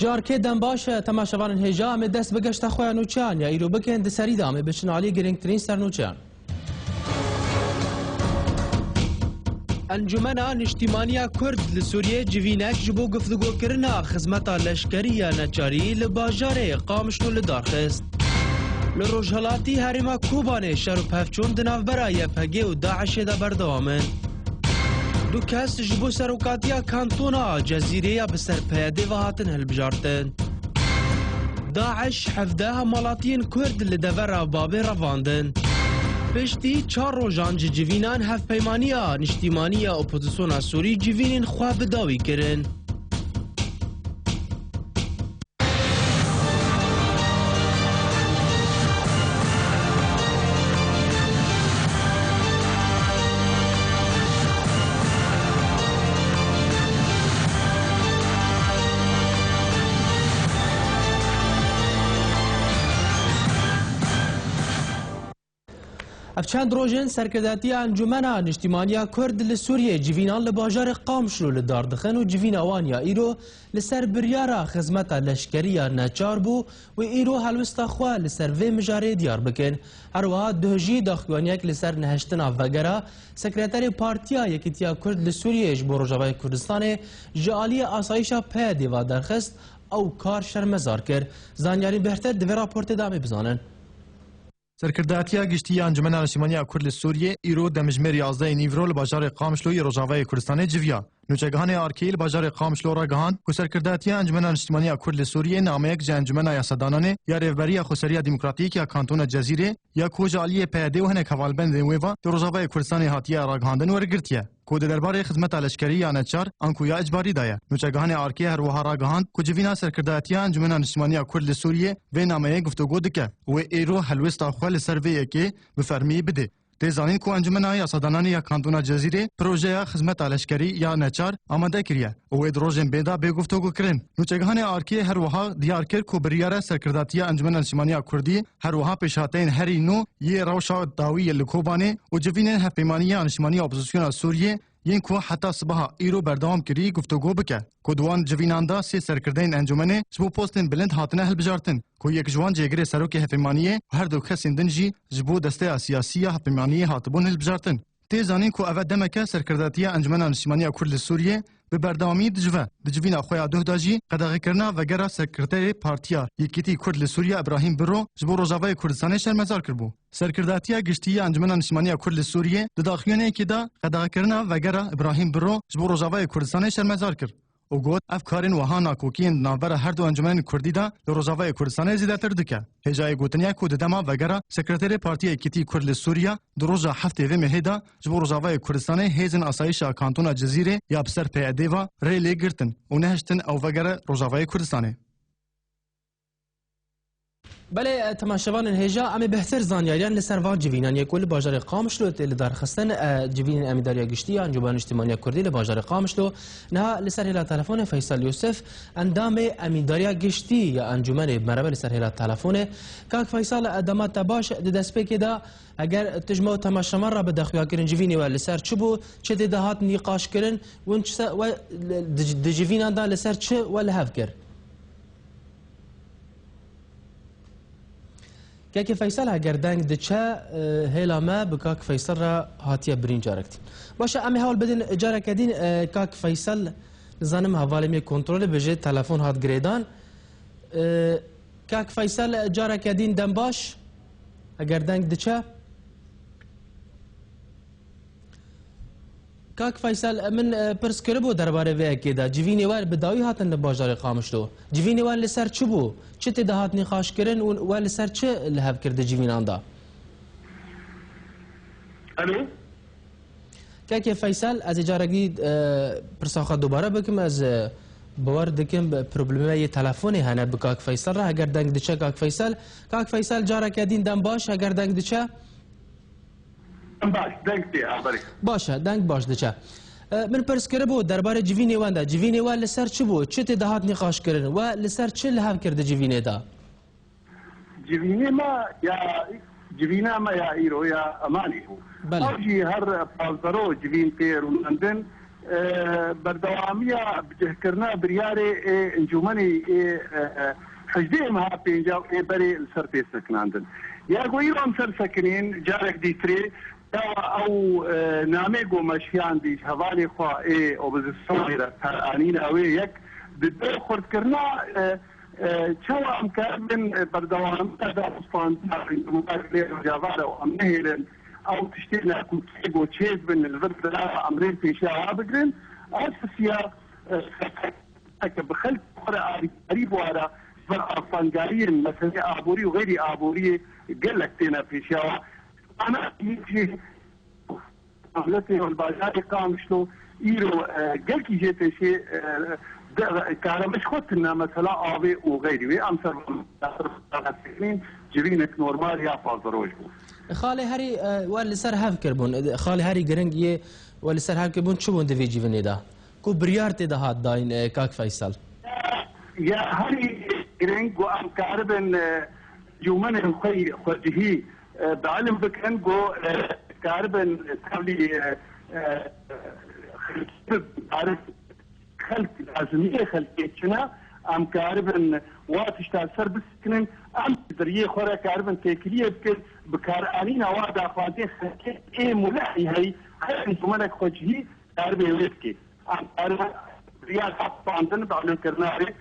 جارکه دنباش تماشاوان هجا ام دست بگشت خواه نوچان یا ایرو بکن دسری دامه بچنالی گرنگترین سر نوچان. انجمنا نشتیمانیا کرد لسوریه جوینک جبو گفتگو کرنا خدمتا لشکری نجاری لباجاره قامشنو لدارخست. لروجهلاتی هرما کوبانه شرو پفچون دناف برای پگه و داعش دا بردوامن. دو کس جبو سروکاتیا کانتونا جزیره بسر پیاده و هاتن هلبجارتن. داعش حفده مالاتین کرد لدور بابه رواندن. پشتی 4 روزان جوینان هف پیمانیا نشتیمانیا اپوزیسیون سوری جوینین خواه بداوی کرن. چند روزن سرکرداتی انجمنا نشتیمانیا کرد لسوریه جوینان لباجار قامشلو لداردخن و جوین اوانیا ایرو لسر بریارا خدمتا لشکریا نچار بو و ایرو هلوستا خواه لسر وی مجاره دیار بکن. هروها دهجی داخوانیک لسر نهشتن افوگرا سکرتر پارتیا یکیتیا کرد لسوریه جبو روجاوای کردستان جعالی آسایشا پا دیوا درخست او کار شرمزار کر. زانیاری بهتر دوی راپورت دامه بزانن. سرکرداتیا گشتی انجمن نشتیمانیا کرد سوریه ایرو دمجمر 11 نیورو لباجار قامشلو روجاوای کردستان جویا نوچگان آرکیل باجار قامشلو را گهاند که سرکرداتیا انجمن نشتیمانیا کرد سوریه نامیک انجمن یاسدانانه یا رهبری خسریا دموکراتیک یا کانتون جزیره یا کوجالی پیاده و هنک حوالبند ویوا روجاوای کردستان هاتیا را گهاندن و رگرتیه کود درباره خدمت لشکری یا نچار انکویا اجباری دایا نوچگان آرکی هر وها را گهاند که جوینا سرکرداتیا انجمن نشتیمانیا کرد سوریه و نامه گفتگو دکه و ایرو حلوستا خال سرویه که بفرمی بده تزانین کو انجمن یاسدانان یا کانتون جزیره پروژه خدمت لشکری یا نچار آماده کریه و ادروژن بندا به گفتگو کرن نوچگان آرکی هر وها دیار کر کو بریاره سرکرداتیا انجمن نشتیمانیا کردی هر وها پیشاتین هری نو یه روشا داوی لکوبانه و جوینن هفپیمانیا نشتیمانیا اپوزیسیون سوریه ین کو حتی صبح ایرو بردام کری گفتگو بکه کدوان جویناندا سی سرکردین انجمنه جبو پوستن بلند هاتنه هلبجارتن کو یک جوان جگری سروک هفپیمانیه هر دو کسین دنجی جبو دسته سیاسی هفپیمانیه هاتبون هلبجارتن تیزانین کو اول دمکه سرکرداتیا انجمن نشتیمانیا کرد سوریه به بردامی دجوینا خویا دهداجی قداغی کرنا و گرا سکرتری پارتیا یکیتی کرد سوریه ابراهیم برو جبو روجاوای کردستان شرمزار کربو سرکرداتیا گشتی انجمن نشتیمانیا کرد سوریه دداخیونه کی دا قداغی کرنا و گرا ابراهیم برو جبو روجاوای کردستان شرمزار کرد او گوت افکارن وهانا کوکین ناور هر دو انجمن کردی دا روجاوای کردستان زیاتر دکه هجای گوتنیا کو دما و گرا سکرتری پارتیا یکیتی کرد سوریه دروجا هفته و مهدا جبو روجاوای کردستان هیزن آسایش کانتون جزیره یا بسر پیاده و ریلی گرتن و نهشتن او وگره روجاوای کردستان بله تماشاوان هجا امی بهتر زانیاریان لسروان جوینان یکول باجار قامشلو لدار خستن جوین امیداریا گشتی انجمن اجتماعی کردی لباجار قامشلو نه لسر هلا تلفن فیصل یوسف اندام امیداریا گشتی یا انجمن مربع لسر هلا تلفن کاک فیصل ادمات باش دست پیدا اگر تجمع تماشامر را به دخویا کردن جوینی و لسر چبو چه دهات نقاش کردن و جوینان دا لسر چه ولا هف کرد که فیصل اگر دنگ دچه هلا ما بکاک فیصل را هاتیه برین جارکتین باشه امی حال بدین جارکدین کاک فیصل زنم حوالی کنترل بجه تلفن هات گریدان کاک فیصل جارکدین دم باش اگر دنگ دچه کاک فیصل من پرس کربو درباره وی اکیدا جوینی وال بداوی هاتن لباجار قامشلو جوینی وال لسر چه بو چه تدهات نقاش کرن و لسر چه لهب کرده جوینان دا الو کاک فیصل از اجارگی پرساخه دوباره بکم از باور دکم پروبلمه تلفنی هنه بکاک فیصل را اگر دنگ دچه کاک فیصل جارکدین دم باش اگر دنگ دچه باش دنگ دی ابری باشه دنگ باش دچه من پرس کرده بود درباره جوینی واندا جوینی وال لسر چه بود چه تدهات نقاش کردن و لسر چه لحاف کرده جوینی دا جوینی ما یا جوینا ما یا ایرو یا امانی بله اوجی هر پالترو جوین تیر و لندن بردوامية بجهكرنا برياري انجومني حجدي مها بينجاو بري السرتي سكناندن يا قويرهم سر سكنين جارك دي تري او ناميقو مشيان دي هفالي خوا او بزسورة انين اوي يك بدو خورد كرنا شو امكار من بردوام تدا اسفان مقابل جافالا وامنهيلن او تشتينا كوتيجو تشيز بن الفرد لا امرين في شارع بقرن اساسيا بخلق قريب ورا فنجارين مثلا ابوري وغيري ابوري قال لك تينا في شارع انا يجي عملتي والبازار قام شنو يرو قال كي جيت شيء كان مش خدنا مثلا ابي وغيري امثل سنين جبينك نورمال يا فازروج خاله هری ولی سر هف کربون خاله هری گرنگیه ولی سر هف کربون چه بوده وی جیونی دا کو بریارت ده هات داین کاک فیصل یا هری گرنگ و ام کاربن جومن الخي خجهي بعلم بكن جو كاربن تابلي عارف خلق لازميه خلقيتنا ام كاربن واتش تاع سرب سكنن ام دريه خورا كاربن تكليه بكل بكارانينا وادا فاتي اي ملحي هي جملك خجهي كاربن ويسكي ام كاربن رياض عندنا بعلم كرناري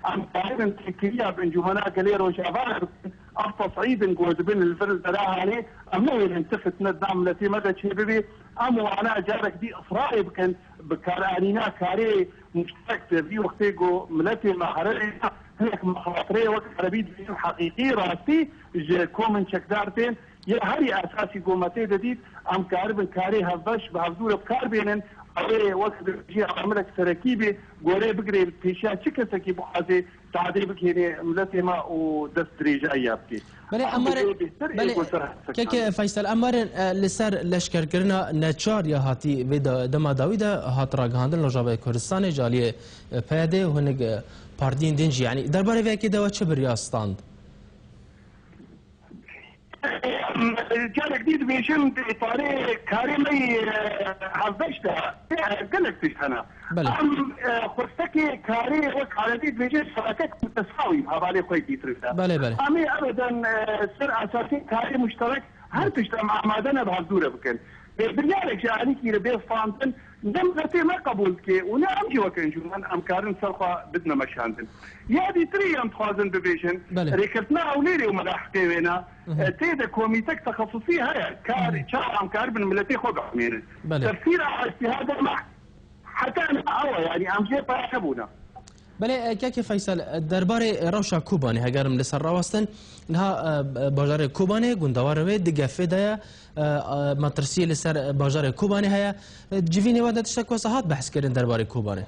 ام كاربن تكليه بن جمنا كليرو شافار افضل صعيد نقول بين الفرد تلاها عليه ام نوي التفت ندعم التي مدى شبابي ام وانا جارك دي اصرائي بكن بكارانينا كاري مشترك في وقتيجو ملتي محرري هيك مخاطري وقت عربي حقيقي راسي كومن شكدارتين يا هري اساسي قومتي جديد ام كاربن كاري هفش بهفدور بكار بينن اوي وقت جي عملك سركيبي غوري بقري بيشا تشكتكي بحازي تعدي بكيني ملتي ما ودست دريجه ايابتي بله امر بله كيك فيصل امر لسر لشکر کرنا نچار یا هاتی و دما داوید هات راگاندن لجابه کردستان جالی پیاده هنگ پاردین دنج يعني درباره وکی دوا چه بریاستاند جالك جديد بيشم طاري كاريمي حفظتها قلت انا ام خصتكي كاري وك على دي بيجي شراكات متساوي هذا خوي ديتريتا بله امي ابدا سر اساسي كاري مشترك هل تجتمع معدنا بهالدوره بكن بريالك جاني كي ربي فانتن نمغتي ما قبولتك ونعم جي وكن جمان ام كارن سلقا بدنا مشاندن يا دي تري ام تخازن ببيشن ريكتنا اوليري وملاحقي وينا تيدا كوميتك تخصصي هيا كاري شاع ام كاربن ملتي خود عمير تفسير على اجتهاد مع حتى انا اول يعني ام جي طاحبونا بله كاكي فيصل درباره روشا كوباني هجرم لسر راوستن انها باجار كوباني گوندوار و دگفه ده مترسي لسر باجار كوباني هيا جيفيني ودا تشتك وساحات بحث كرن درباره كوباني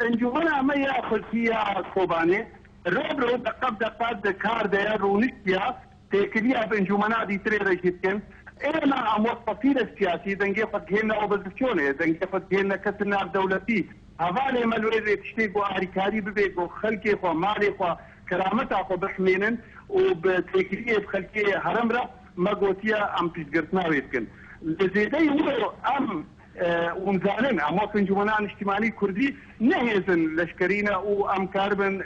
انجومنا ما ياخذ فيها كوباني روبرو دقات كار ده رونيكيا تكليا بانجومنا دي تري رجيتكن انا عم وصفين السياسي دنجي فكهنا اوبوزيسيوني دنجي فكهنا كتنا دولتي هذا ما الوريد تشتيقوا أريكاري ببيقوا خلقي خو مالي خو كرامتها خو بحمينن وبتكريه بخلقي هرمرة ما قوتيا أم تشجرتنا ويتكن لزيدي هو أم ومزالن أم وطن جمنان اجتماعي كردي نهيزن لشكرينا وأم كاربن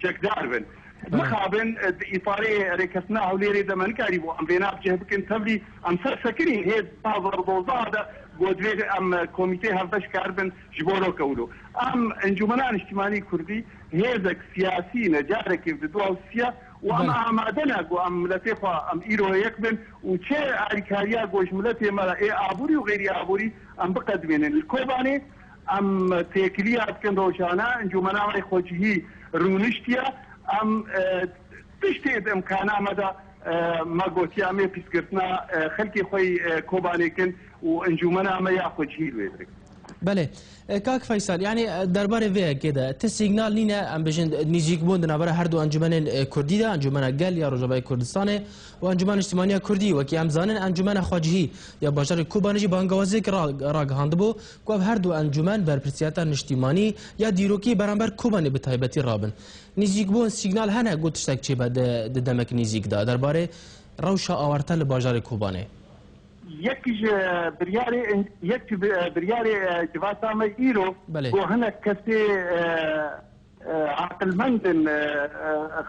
جكداربن مخابن إطاري ركسناه وليري دمن كاريبو أم بيناب جهبكن تبلي أم سرسكرين هيد بعض الضوضاء قدرت ام كوميتي هفش كاربن جبورو كولو ام انجمنان اجتماعي كردي هيزك سياسي نجارك بدو السيا وام عمادنا جو ام لتيخوا ام ايرو يكبن وشي اريكاريا جوش ملتي مال اي ابوري وغيري ابوري ام بقدمين الكوباني ام تيكليات كن روشانا انجمنان خوجي رونشتيا ام تشتيد امكانا مدى ما قلت يا امي بيسكرتنا خلقي خوي كوبانيكن وانجمنا ما ياخذ شيء ويدرك بله كاك فيصل يعني درباره فيها كده تسيجنال لينا ام بجن نيجيك بوندنا برا هردو انجمن كردي ده انجمن قال يا رجباي كردستان وانجمن اجتماعيه كردي وكي ام زانن انجمن خواجهي يا بشر كوبانجي بانگوازيك راگ هاندبو کو هردو انجمن برپرسياتا اجتماعي يا ديروكي برامبر كوباني بتايبتي رابن نيجيك بون سيجنال هنا قلت تشتك چه بعد دمك نيجيك ده درباره روشا اورتل باجار كوباني یک بریاری جواتا ما ایرو و هنک کسی عقلمند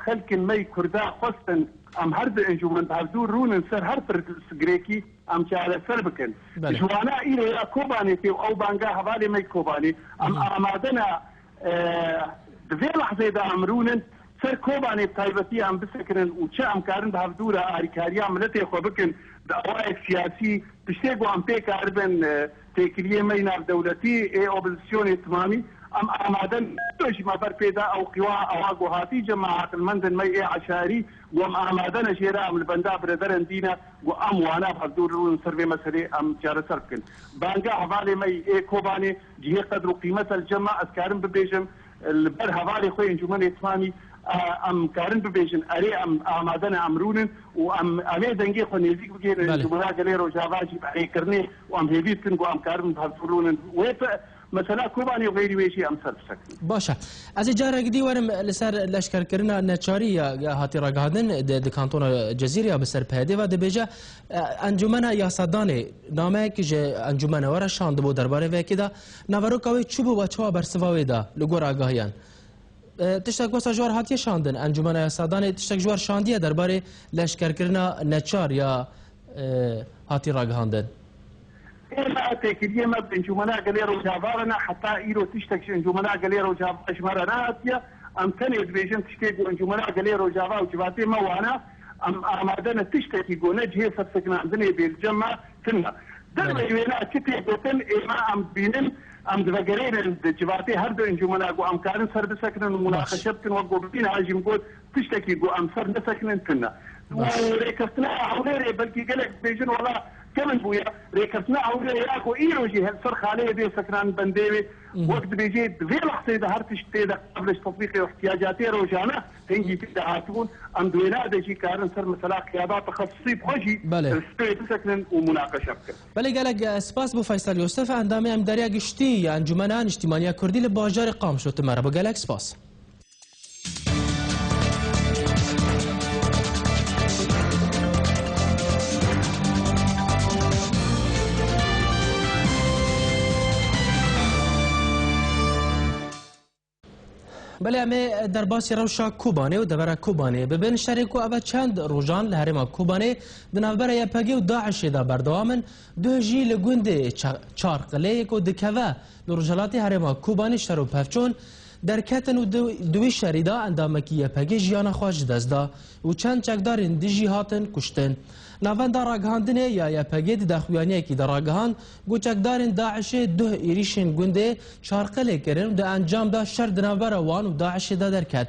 خلق می کرده خواستن ام هر دو انجمن بردور رونن سر هر پر سگریکی ام چاره سر بکن جوانا ایرو یا کوبانی تی او بانگا حوالی می کوبانی ام آمادنا دوی لحظه دا امرونن سر کوبانی تایبتی ام بسکنن و چه ام کارن بردور آریکاری عملتی خو بکن دعوائق سیاسی تشتیگو ام پیک عربن تکلیه می ناف دولتی ای اپوزیسیون تمامی ام آمادن توش ما بر پیدا او قوا اواغو هاتی جماعات المندن می ای عشاری و ام آمادن شیرا ام البندا بردرن دینا و ام وانا بحضور رون سروی مسئله ام جار صرف کن بانگا حوالی می ای کوبانی جهی قدر و قیمت الجمع اسکارن ببیجم البر حوالی خوی انجمن تمامی ام کارن ببیجن اری ام آمادن امرونن و ام امی دنگی خو نزدیک بگیرن جمعه گلی روجاوا جیب اری کرنه و ام هیویت کن و ام کارن بحضورونن و مثلا کوبانی و غیری ویشی ام صرف سکن باشه از جاره گدی ورم لسر لشکر کرنا نچاری یا هاتی راگهادن د کانتون جزیره بسر پهده و د بیجا انجمن یا صدانه نامه که انجمن ور شاند بو درباره وکیدا نورو کوي چوبو بچوا برسواوی دا لګور آگاهیان تشتک واسه جوار هاتی شاندن انجمن یا صدانه تشتک جوار شاندیه درباره لشکر کرنا نچار یا هاتی راگهاندن ما تكليه ما بنجمنا قليل وجابارنا حتى إيرو تشتكي انجمنا قليل وجاباش مرنا أتيا أم تاني بيجن تشتكي انجمنا قليل وجابا وجباتي ما وانا أم أمادنا تشتكي قونا جهة سبسكنا عندنا بالجمع كنا دلما يوينا تشتكي قوتن إما أم بينن أم دفقرين الجباتي هردو انجمنا قو أم كارن سرد سكنا ومناقشتن وقوبين عاجم قوت تشتكي قو أم سرد سكنا كنا وريكستنا عوليري بلكي قلق بيجن والله كمان بويا ريكتنا عودة ياكو إيروجي هالصرخ عليه دي سكران بنديوي وقت بيجي في لحظة إذا هرتش تيدا قبل تطبيق احتياجاتي روجانا تنجي تبدا عاتبون أم دوينا دا جي كارن سر مثلا قيادات تخصصي بخوشي رسپي تسكنن ومناقشة بكر بله قالك سپاس بو فيصل يوسف اندامي ام داريا قشتي يعني انجمنان اجتماعية كردي لباجار قامشو تمارا بقالك سپاس بله امی در باسی روشا کوبانه و دبر کوبانه ببین شریک و اول چند روزان لهرما کوبانه دنابره یا پگی و داعش دا بردوامن دو جی لگونده چارقله یک و دکوه لرجالاتی هرما کوبانه شرو پفچون در کتن و دوی شریدا اندامکی یا پگی جیان خواج دزدا و چند چکدارین دیجی هاتن کشتن نوان دا راگهاندنه یا پگی دا خویانیه که دا راگهاند گوچکدارین داعش دو ایریشن گونده چارقله کرن و دا انجام دا شر دنابر وان و داعش دا درکت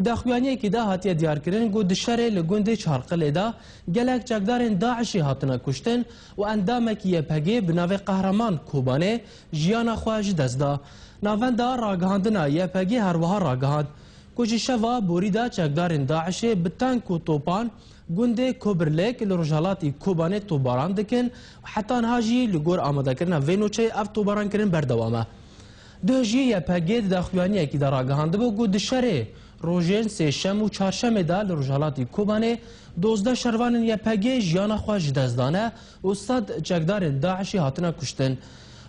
دا خویانیه که دا هاتیه دیار کرن گو دشر لگونده چارقله دا گلک چکدارین داعشی هاتنا کشتن و اندامکی یا پگی بناوه قهرمان کوبانه جیان خواج دزدا نوان دا راگهاندنه یا پگی هروها راگهاند کجی شوا بوریدا چکدارین داعش بتانک و توپان گونده کوبرلک لرجالاتی کوبانه توباران دکن و حتی نهاجی لگور آماده کرنا وینوچه اف توباران کرن بردوامه دو جی یا پگید دا خویانیه که در آگهانده بو گود شره روژین سیشم و چارشم دا لرجالاتی کوبانه 12 شروان یا پگی جیان خواج دزدانه و صد چکدارین داعشی هاتنا کشتن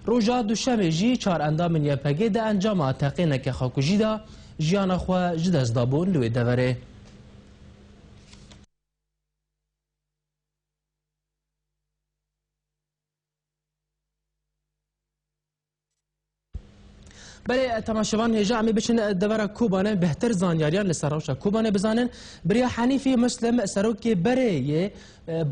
روژا دوشم جی چار اندام یا پگی دا انجام تقینه که خاکوجی دا جیان خواج دزدابون لوی دوره بله تماشاوان هجا عمی بچن دورا کوبانه بهتر زانیاریان لسراوشا کوبانه بزانن بریا حنیفی مسلم سروکی بره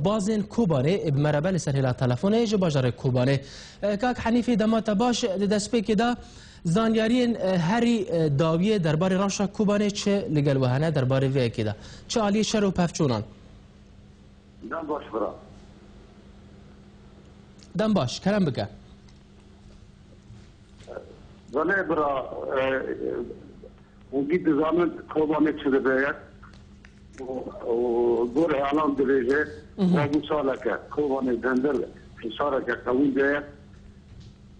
بازن کوبانه بمربه لسر هلا تلفونه جو باجار کوبانه کاک حنیفی دمات باش دسپی که دا زانیارین هری داویه درباره راشا کوبانه چه لگل وهنه درباره وی که دا چه عالی شر و پفچونان دم باش برا دم باش کلم بگه زنه برا وجود زمان کوبانه چه بیاد و گور اعلام دریجه و مساله که کوبانه دندل حساره که قوی بیاد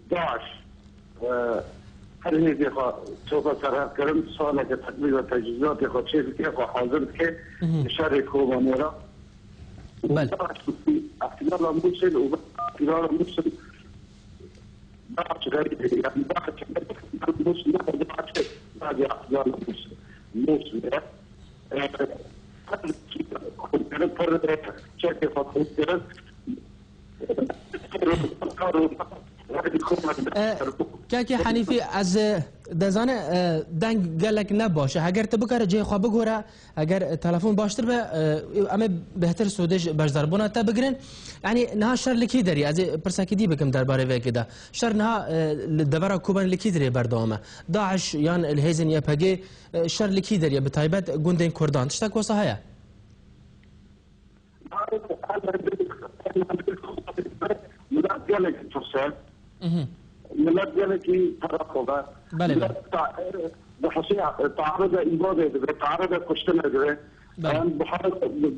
داعش هر نیزی خواه چوکا سرحد کرم ساله که تقلیل و تجهیزات خواه چیزی که خواه حاضر که شر کوبانه را بله اختلال موصل واختلال موصل ضغط غريب يعني ضغط موصل بعد اختلال موصل كاكي حنيفي از دزانه دنگ گلک نباشه اگر تو بکره جای خواب بگوره اگر تلفن باشتر به اما بهتر سودش بجداربونا تا بگرن یعنی نه شر لکی داری از پرسکی دی بکم درباره وی کده شر نه دبر کوبان لکی داری بردامه داعش یان الهیزن یا پگی شر لکی داری به تایبت گوندین کردان تشتاک واسه هيا ملت جلکی طرفه بله بحصي تعرض إنجاز تعرض كشتنا ده بحرك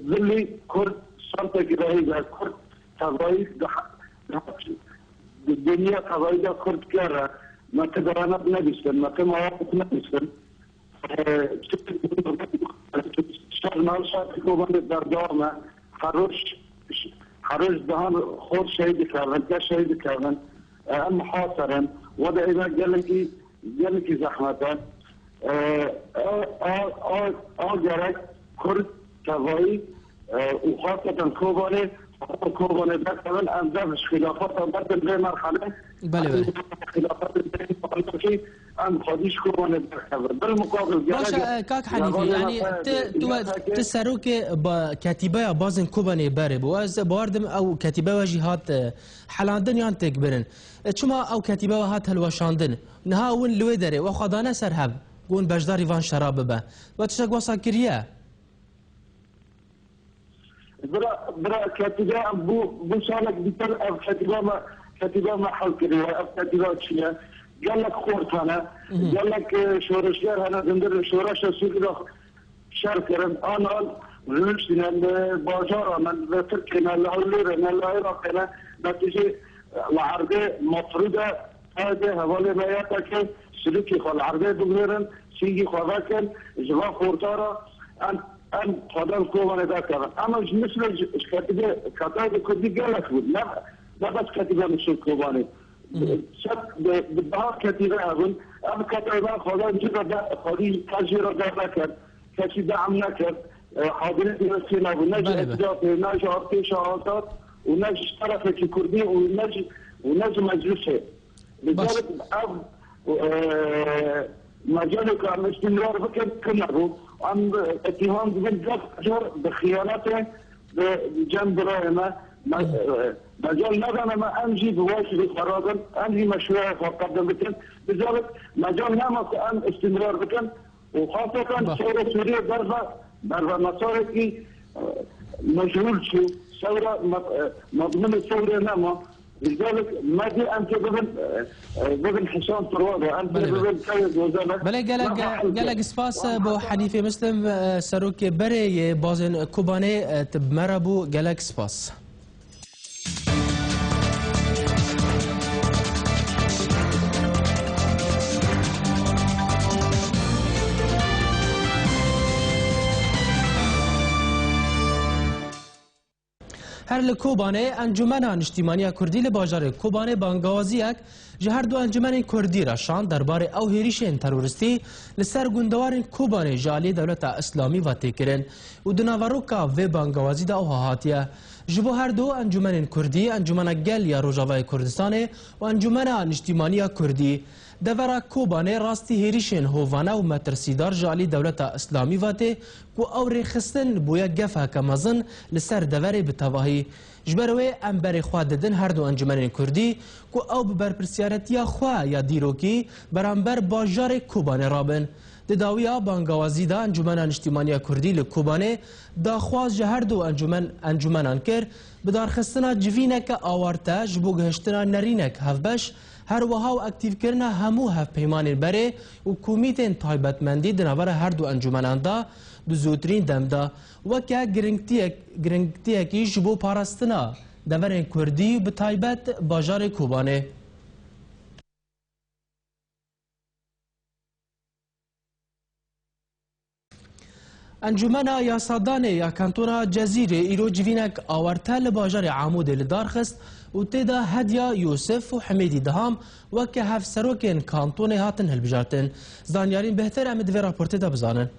ظلي كرد صارت كده كرد تغير الدنيا تغير كرد كره ما تقدرنا بنبيسن ما كما وقت نبيسن شغل شاطئ كوبان الدرجة حروش دهان خود شهيد كرن كشهيد كرن أما حاصرا وده إذا جلكي زحمة جرك كرد كوي وخاصة كوباني ده كمان أنزلش خلافات بدل بين مرحلة بله خلافات بين ام خودش كوباني ده بالمقابل باشا كاك حنيفي يعني تسروك با كتيبه بازن كوباني بارب واز باردم او كتيبه وجهات حلاندن يان تكبرن چما او كتيبه هات هلوشاندن نها ون لوي دره وخدانه سرهب قون بجدار ايوان شراب به وتشك وصا كريا برا كتيبه بو سالك بيتر او كتيبه ما حل كريا او كتيبه شيء قال لك خورتانا قال لك شورشير انا دندر شورش سوق شركرن انا رمشنا البازار من تركنا الاولير العراق نتيجه العربيه مفروضه هذا حواله بياتك سلوكي خال العربيه بغيرن سيجي خواكن جوا خورتارا ان خدام كوبان ذاك اما مثل كتابه كدي قال لك لا بس كتابه مش كوباني بالظهر كتيبة أظن أما كتيبة خلاص جدا خلي تجربة ذكر كشي دعم نكر حاضرين في السنة ونجي أجزاء ونجي أرتي شهادات ونجي طرف الكردي ونجي مجلسه لذلك مجالك عن استمرار بكر كنبو عن اتهام بالجر بخيانته بجنب راهمه مجال ندم ما امشي بواجب قرارا انهي مشروع فقدم بكن لذلك مجال نما ان استمرار بكن وخاصه ثوره سوريا ضربه مساركي مجهول شو ثوره مضمون الثوره نما لذلك ما دي انت بدل حسام طروادة انت بدل كيد وزاره بله قالك سپاس بو حنيفي مسلم سروك بري بازن كوباني تبمربو قالك سپاس هر لکوبانه انجمن اجتماعی کردی لباجار کوبانه بانگوازیک جهر دو انجمن کردی را شان درباره او هریشن تروریستی لسر گوندوار کوبانه جالی دولت اسلامی و تکرن و دناوروکا و بانگوازی دا او هاتیه جبو هر دو انجمن کردی انجمن گل یا روجاوای کردستان و انجمن اجتماعی کردی دورا کوبانه راستی هریشن هوانه و مترسیدار جالی دولت اسلامی واته کو او رخصتن بویا گفه کمازن لسر دوره بتواهی جبروی امبر خواه ددن هر دو انجمن کردی کو او ببرپرسیارت یا خواه یا دیروکی برانبر باجار کوبانه رابن داویا بانگوازی دا انجمن اجتماعی کردی لکوبانه دا خواز جهر دو انجمنان کر بدار خستنا جوینک آوارتا جبو گهشتنا نرینک هفبش هر وها و اکتیو کرنا همو هف پیمان بره و کمیتین تایبتمندی دنوار هر دو انجمنان دا دو زودترین دم دا وکا گرنگتیکی جبو پاراستنا دورن کردی و بتایبت باجار کوبانه انجمنا یاسادانê ya kantona Cezîrê îro civînek awarte li bajarê Amûdê li dar xist û têda Hediya Yusuf û Hemêdî Diham weke hevserokên kantonê hatin hilbijartin. Zanyarîn bêhter em ê di vê raportê de bizanin.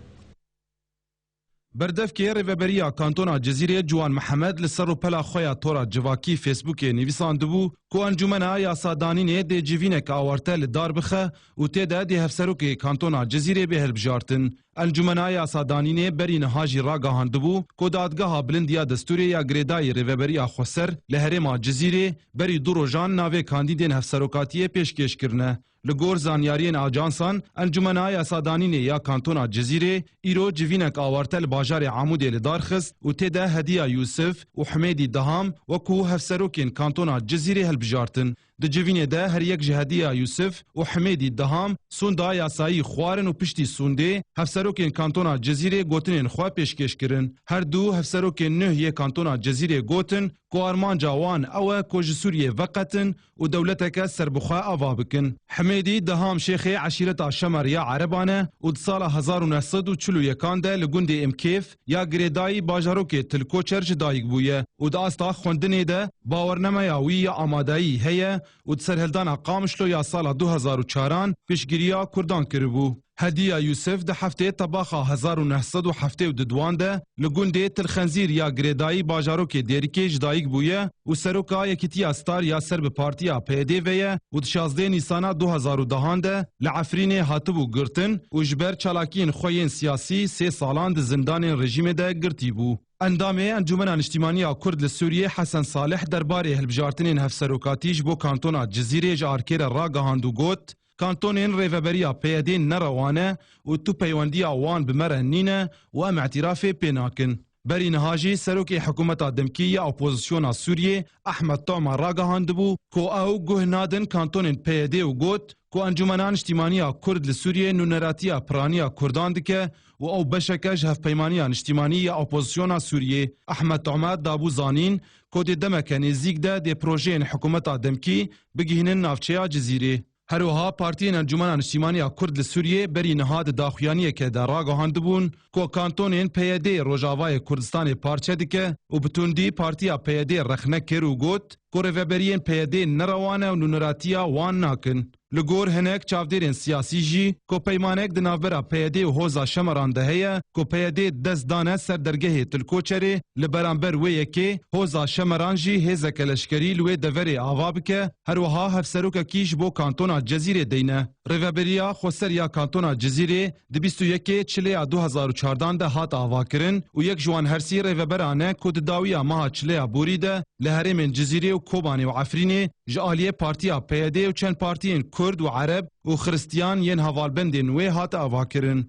بردفکی ریوبریا کانتونا جزیره جوان محمد لسر و پلا خویا تورا جواکی فیسبوک نویسان دبو کو انجمنا یاسادانین دی جوینک آورته لدار بخه و تیدا دی هفسروک کانتونا جزیره به هلبجارتن. انجمنا یاسادانین بری نهاجی را گاهان دبو کو دادگاه بلندیا دستوری یا گریدای ریوبریا خوسر لهرما جزیره بری دو روزان ناوی کاندیدین هفسروکاتی پیشکش کرنه. لگور زانیارین آجانسان انجمنا یاسادانین یا کانتونا جزیره ایرو جوینک آورته لباجار عمودی لدار خست و تیدا هدیه یوسف و حمیدی دهام و کو هفسروکین کانتونا جزیره هلبجارتن. د جوینه ده هر یک جهدیه یوسف و حمیدی دهام سوندا یاسایی خوارن و پشتی سونده هفسروکین کانتونا جزیره گوتنین خواه پیشکش کرن. هر دو هفسروکین نه یک کانتونا جزیره گوتن کو ارمان جوان او کوج سوریه وقتن و دولتک سربخوا آوا بکن. حمیدی دهام شیخ عشیرت شمر یا عربانه و سال 1941 ده لگوند امکیف یا گریدای باجاروک تلکوچرج دایگ بویه و دا استا خوندنه ده باورنمه یاوی یا آمادایی هیه و سرهلدان قامشلو یا سال 2004 پیشگیریا کردان کربو. هدیه یوسف ده هفته طباخه 1972 ده لگونده تلخنزیر یا گریدایی باجاروک دیریکی جدایگ بویه و سروکا یکیتی استار یا سرب پارتیا پیده ویه و 16 نیسان 2010 ده لعفرین هاتبو گرتن و جبر چالاکین خوین سیاسی 3 سالان ده زندان رژیم ده گرتی بو. اندامه انجمن اجتماعی کرد لسوریه حسن صالح درباره هلبجارتنین هفسروکاتیج بو کانتونا جزیره جارکر را گهاندو گوت کانتونین ریوبریا پیدین نروانه و تو پیوندی آوان بمره نینه و ام اعتراف پیناکن. بری نهاجی سروک حکومت دمکیه اپوزیسیون سوریه احمد طعم را گهاندبو کو او گوه نادن کانتونین پیده و گوت کو انجمنان اجتماعی کرد لسوریه نونراتیا پرانیا کردان دکه و او بشکش هف پیمانیان اجتماعی اپوزیسیون سوریه احمد طعم دابو زانین کو دی دمک نزدیک ده دی پروژه حکومت دمکی بگهینن نافچه جزیره. هروها پارتین انجمن اجتماعی کرد لسوریه بری نهاد داخویانی که در را گهاندبون کو کانتونین پیده روجاوای کردستان پارچه دکه و بتوندی پارتیا پیده رخنه کرو گوت کو ریوبرین پیده نروانه و نونراتیا وان ناکن. لگور هنک چاودرین سیاسی جی کو پیمانک دنابرا پیده و هوزا شمران دهیه کو پیده دست دانه سر درگه تلکوچری لبرانبر وی که هوزا شمران جی هزک لشکری لوی دوری آواب که هر وها هفسروک کیش بو کانتونا جزیره دینه. ریوبریا خوستر یا کانتونا جزیره د 21 چلی 2014 ده هات آوا کرن و یک جوان هرسی ریوبرانه کو د داویا ماه چلی بوریده لهرمن جزیره و کوبانی و عفرینه جالیه پارتیا پیده و چند پارتین کرد و عرب و خریستیان ین هوالبندین و هات آوا کرن.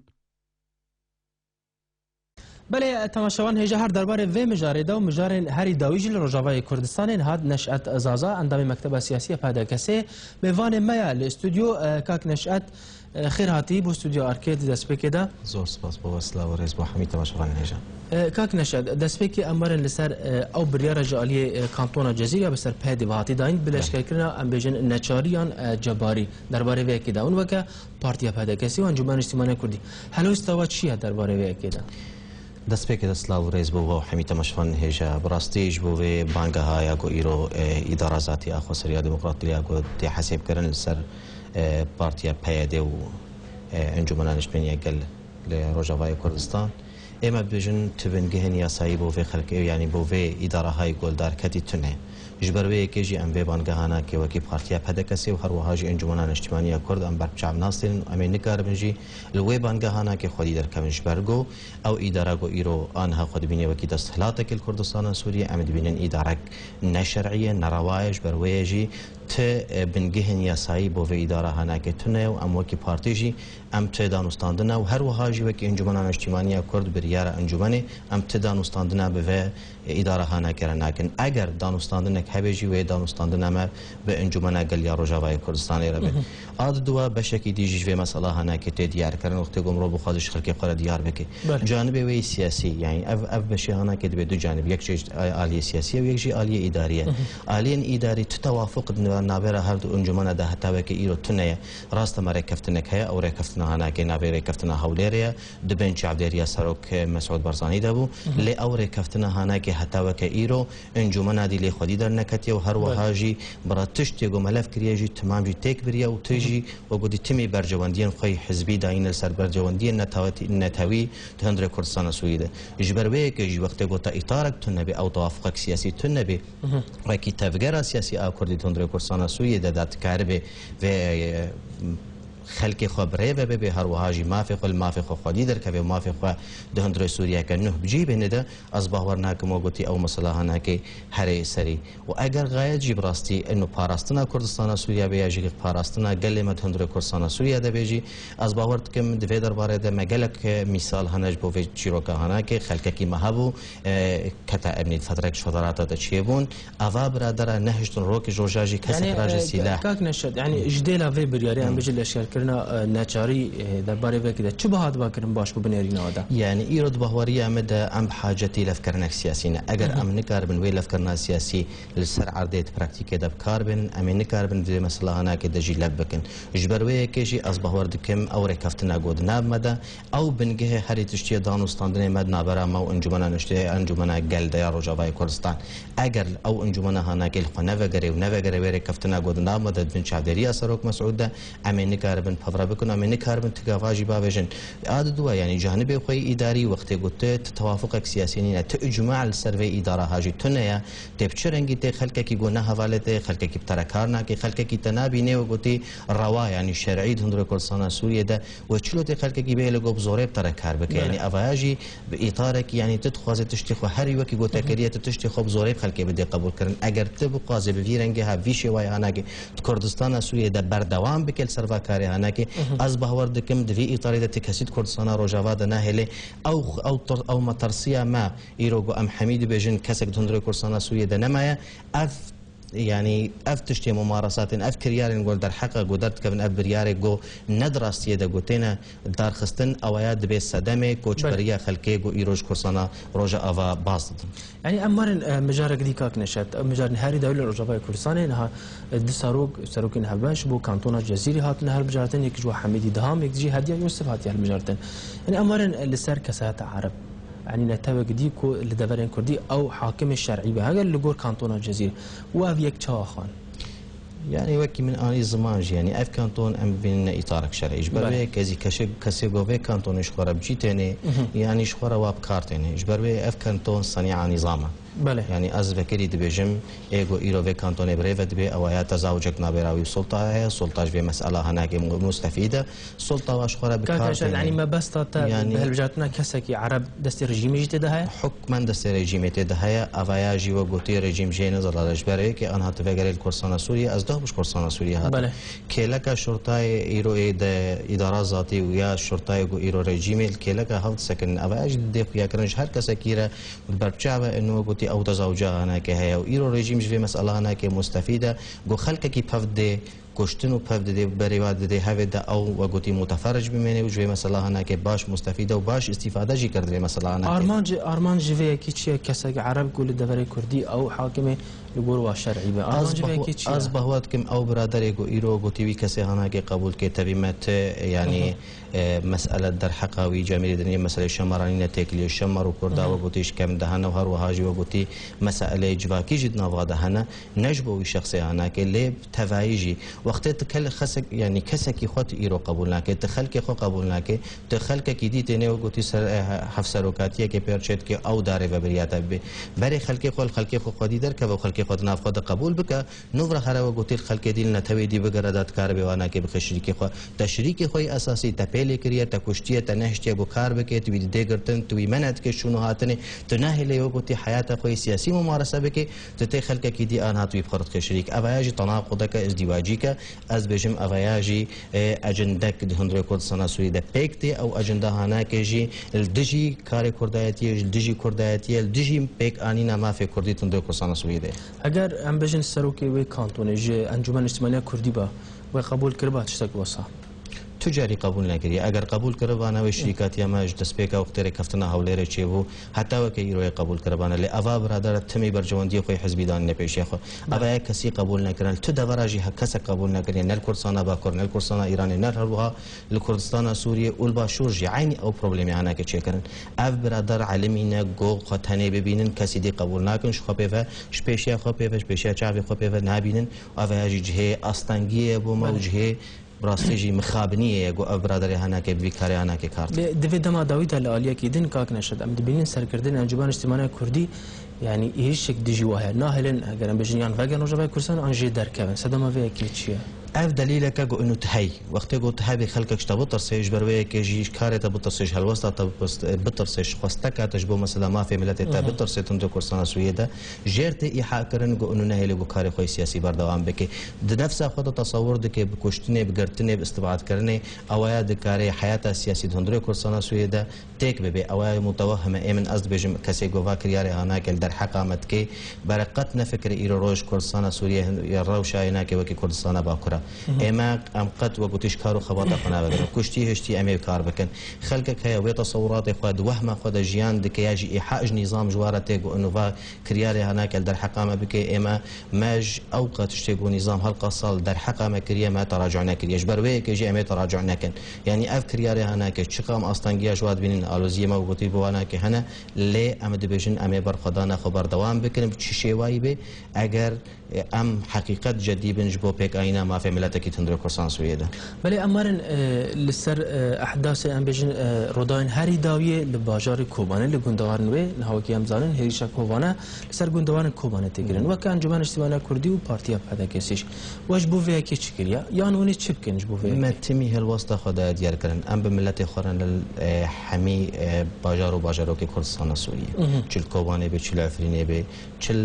بله تماشاوان هجا هر درباره و مجاره دا و مجاره هری داویجی لروجاوای کردستان هاد نشأت ازازا اندام مکتب سیاسی پیدا کسی میوان میا الاستودیو کاک نشأت خیر هاتی بو استودیو ارکید دسپیکی دا زور سپاس با وصله و رئیس با حمید تماشاوان هجا کاک نشأت دسپیکی امرن لسر او بریار جالی کانتونا جزیره بسر پیدی و هاتی داین بلشکر کرنا ام بیجن نچاریان جباری درباره و اکی دا اون وکا پارتیا پیدا کسی و انجمن اجتماعی کردی حلو استوات چیه درباره و اکی دا دست پێک دەسلااو ڕێز بوو و حەمی تەماشەوان هێژە بڕاستیش بۆ وێ بانگەها یاگۆ ئیرۆ ئیدارە زاتی ئاخۆسەریا دموکراتیە یاگۆ تێ حەسێبکردن لەسەر پارتیا پەیەدێ و ئەنجومەنان نیشتمنیە گەل لە ڕۆژاوای کوردستان ئێمە بێژن تبنگەهێن یاسایی بۆ وێ خەڵکی یعنی بۆ وێ ئیدارەهای گۆلدار کەتی تونێ ji ber wê yekê jî em vê bangehana ke wekî partiya PDKSê û herwiha jî Encûmena Niştimaniya Kurd em berçav nastin em ê nikaribin jî li wê bangehana ke xwedî derkevin ji ber got ew îdara got îro aniha xwe dibîne wekî desthilatekê li Kurdistana Sûriye em ê dibînin îdarek neşerîye nerewaye ji ber wê jî ti bingehên yasayî bo vê îdara hanekê tune û em wekî partî jî em tê danûstandine û herwiha jî wekî Encûmena Niştimaniya Kurd biryara encûmenê em tê danûstandine bi vê îdara hanekê re nakin eger danûstandinek hebe jî wê danûstandina me bi Encûmena Geliya Rojavayê Kurdistanê re be ad duwa beşekî dî jî ji vê mesela hanekê tê diyarkirin û tê gomro bixwaze ji xelkê xwe re diyar bike canibê wê siyasî yani ev beşê hanekê dibe du canib yek jî aliyê siyasî û yek jî aliyê îdarî ye aliyên îdarî tu tewafuk نابر هر دو انجمن ده هتاوه که ایرو تنه راست مره کفتنک هیا او رکفتنا هانا که نابر کفتنا هولریه دبن چعبدریا سروک مسعود برزانی ده بو لی او رکفتنا هانا که هتاوه که ایرو انجمن دی لی خودی در نکتی و هر وهاجی برا تشتی گو ملف کریه جی تمام جی تک بریا و تجی و گودی تمی برجواندین خوی حزبی داین سر برجواندین نتاوی تهندر کردستان سویده جبروی که جی وقت گوتا اطارک تنبی او توافقك سياسي تنبي وكي تفجر سياسي أكردي تندر كورسانا سوية دات كاربي في خلق خبره و به هر وهاجی مافق المافق خودی در که مافق دهندر سوریه که نه بجی بنده از باور نکم وقتی او مسئله نکه هر سری و اگر غایت جیب راستی انه پاراستنا کردستان سوریه بیاجی پاراستنا گله دهندر کردستان سوریه ده بیجی از باور کم دوی درباره ده مگلک مثال هنج بو وی چیروکا هنا که خلق کی مهبو کتا ابن فتره شفرات ده چیبون اوا برادر نهشتن روک جوجاجی کسب راج سلاح کاک نشد يعني جديلا في برياري ام بيجي الاشياء كرنا ناچاري درباره وكده چه بهاد باكرن باش بو بنيرينا هذا يعني ايرود بهوريه امد ام بحاجتي لفكرنا سياسينا اگر ام نكاربن وي لفكرنا سياسي للسر عرديت براكتيك دب كاربن ام نكاربن دي مثلا هنا كده جي لبكن جبروي كيجي از بهور دكم او ركفتنا غود ناب مدى او بنجه هري تشتي دانوستاندن مد نابرا ما انجمنا نشتي انجمنا قلد يا رجاوي كردستان اگر او انجمنا هنا كل خنفغري ونفغري ركفتنا غود ناب مدى بن شعبدري سروك مسعود ام نكاربن فبرا بكون ام نكاربن تگاواجي بابجن عاد دوا يعني جانب خوي اداري وقت قلت توافقك سياسيين تجمع السيرفي اداره هاجي تنيا تبچرنگي ته خلق کی گونه حواله ته خلق کی ترکارنا کی خلق کی تنابي نه وقتي روا يعني شرعي هندر كردستان سوريا ده وچلو ته خلق کی به لگو زورب ترکار بك يعني اواجي باطارك يعني تتخوز تشتخ هر وكي قلت كريه تشتخ زورب خلق بده قبول کرن اگر تب قاضي بفيرنگه ها ويشي وای انا كردستان سوريا ده بردوام بكل سروا کاری انا که از بهور دکم دوی اطار ده تکسید کردستان روجاوا ده نهله او مترسيه ما ایروگو ام حمید بجن کسک دندر کردستان سوریه ده نمایا اف يعني اف تشتي ممارسات اف كريار نقول در حق قدرت كبن اف بريار جو ندرستي ده قوتنا دار خستن اوياد به صدمه کوچ بريا خلقي جو ايروج كورسانا روجا اوا باست يعني امر مجارك دي كاك نشات مجار نهاري دوله روجا كردستان انها سروك انها باش بو كانتون الجزيري هات نهار مجارتن يك جو حميدي دهام يك جي هديه يوسف هات المجارتن يعني امر لسر كسات عرب يعني نتابع ديكو لدفرين كردي او حاكم الشرعي بهذا اللي جور كانتون الجزيره وافيك تشاخان يعني وكي من اني زمانج يعني اف كانتون ام بين اطارك شرعي جبر كزي كسي جوفي كانتون شخوره بجيتني يعني شخوره واب كارتني جبر اف كانتون صنيعه نظامه بله يعني از فكري دبجم ايغو ايرو في كانتون بريفت بي او ايات زوجك نابراوي سلطه هي سلطه في مساله هناك مستفيده سلطه واشخره بكارت يعني ما بس يعني بهالبجاتنا كسكي عرب دست رجيم جديد هي حكما دست رجيم جديد هي افياجي وغوتي رجيم جين زلال جبري كي انها تفكر الكورسان سوريا از ده مش كورسان سوريا هذا بله كيلك شرطه ايرو اداره ذاتي ويا شرطه ايرو رجيم كيلك هاوت سكن افياجي دي يا كرنج هر كسكيره برچاوه انه او تزوجها هنا كهيا وإيرو رجيم في مسألة هنا كمستفيدة جو خلق كي بفد كشتن وبفد بريواد ده هذا او وقتي متفرج بمنه وجوي مسألة هنا كباش مستفيدة وباش استفادة جي كرد مسألة هنا أرمان جوي كي كسر عرب قول الدفري كردي او حاكمه يقول وشرعي از بهوات كم او برادر يقو إيرو قتي وي كسي هنا كي قبول كتبيمت يعني مسألة در حقاوي جميل دنيا مسألة شمرانية تكلي الشمر وكردا وقتيش كم دهنا وهر وهاجي وقتي مسألة جواكي جدنا وغادهنا نجبو شخصي هنا كي تفايجي وقت تكل خسك يعني كسكي خط إيرو قبولنا كي تخلك خو قبولنا كي تخلك كي دي تني وقتي حفسروكاتية كي بيرشيت كي او داري وبرياتا بري خلك خو خدي در كبو خلك خود ناف خود قبول بك نوفر خرا وقتي خلك دي نتوي دي بغردات كار بوانا كي بخشريكي خو تشريكي خو اساسي تپيلي كريا تكشتيه تنهشتيه بو كار بك توي ديغرتن توي منت كي شنو هاتني تناهلي وقتي حياته خو سياسي ممارسه بك تتي خلك كي دي انا توي بخرط خشريك اباجي تناقضك ازدواجيك از بجم افياجي اجندك دهندر كردستان سوريا بيكتي او اجنده هناكجي الدجي كاري كردايتي الدجي كردايتي الدجي بيك انينا ما في كردي دهندر كردستان سوريا اگر ام بجن سروكي وي كانتون جي انجمن اجتماعيه كردي با وقبول كربات شتك وصا تجاری قبول نکردی اگر قبول کربانه و شرکت یا ماج دسپیک او اختیار کفتنا هولیر چی بو حتی وکی ایروی قبول کربانه لی اوا برادر تمی برجواندی خوی حزبی دان نپیشی خو اوا کسی قبول نکردن تو دوراجی کس قبول نکردی نل کردستان باکور نل کردستان ایرانی نل هروها لکردستان سوریه اول باشورجی عینی او پروبلمی آنها که چه کردن اف برادر علمینه گو قطعنی ببینن کسی دی قبول نکن شخوبه و شپیشی خوبه و شپیشی چاوی خوبه و نبینن اوا جه استانگیه بو موجه براستيجي مخابنيه جو برادر هنا كي بيكاري هنا كي كارت دفيد دما داوود الاليه كي دين كاك نشد ام دبين سركردن انجمن اجتماعي كردي يعني ايش ديجي واه ناهلن اگر بجنيان فاجن رجبه كرسان انجي دركبن سدما في اكيد شيء اف دليلك جو انه تهي وقت جو تهي بخلقك شتا بترسيج بروي كي جي كارت بترسيج هالوسط بترسيج خستك تجبو مثلا ما في ملت تا بترسي تندو كرسان سويدا جيرت ايحاء كرن جو انه نهي جو كاري خوي سياسي بردوام بك نفس خود تصور دك بكشتني بگرتني باستبعاد کرني اويا دكاري حياته السياسي دندري كرسان سويدا تيك بي اويا متوهمه امن قصد بجم كسي جو فاكرياري هناك در حقامت كي برقتنا فكر ايرو روج كرسان سوريا يروشا هناك وكي كردستان باكرا اما ام قد وقتش كارو خباطه قنا بدر كشتي هشتي امي كار بكن خلقك هي وتصورات خد وهم خد جيان دك يجي ايحاج نظام جوارته جو انه فا كرياري هناك در حقامه بك اما ماج اوقات تشتيغو نظام هالقصال در حقامه كريا ما تراجعنا كريا جبر ويك جي امي تراجعنا كن يعني اف كرياري هناك تشقام استانجيا جواد بين الوزيه ما وقتي بوانا كهنا لي ام دبيجن امي برقدانا خبر دوام بكن بشي واي بي اگر ام حقيقه جدي بنجبو بيك اينا ما في ملتك تندر كورسان سويدا بلي امرن لسر احداث ام بيجن روداين هاري داويه لباجار كوبانه لغوندوان وي نهاوكي امزانن هريشا كوبانه لسر غوندوان كوبانه تگرن وكان جمان اجتماعي كردي و بارتيا بدا كسيش واجبو في كي تشكيليا يانوني تشبكن جبو في ما تمي هالواسطه خدا ديار كرن ام بملت خورن حمي باجار و باجاروكي كردستان سوريا چل كوبانه به چل افريني به چل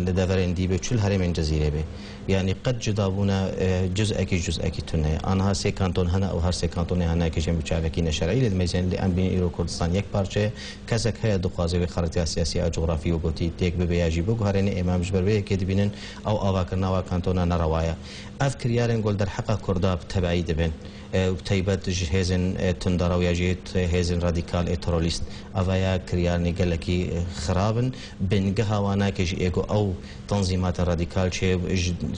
لدفرندي به چل هرم الجزيره به يعني قد جدابونا جزء اكي تنه انها سي كانتون هنا او هر سي كانتون هنا كي جنب چاوكي شرعي للميزان اللي ام بين ايرو كردستان يك بارچه كسك هي دقازي بخريطه سياسيه جغرافيه وقتي تيك ببياجي بوغارين امام جبر كي دبينن او اواكرنا وكانتون نروايا افكر يارن قول در حق كرداب تبعي دبن وتيبت جهازن تندرا وياجيت هازن راديكال تروريست افايا كريارني قالكي خرابن بنقها وانا كيجي ايجو او تنظيمات راديكال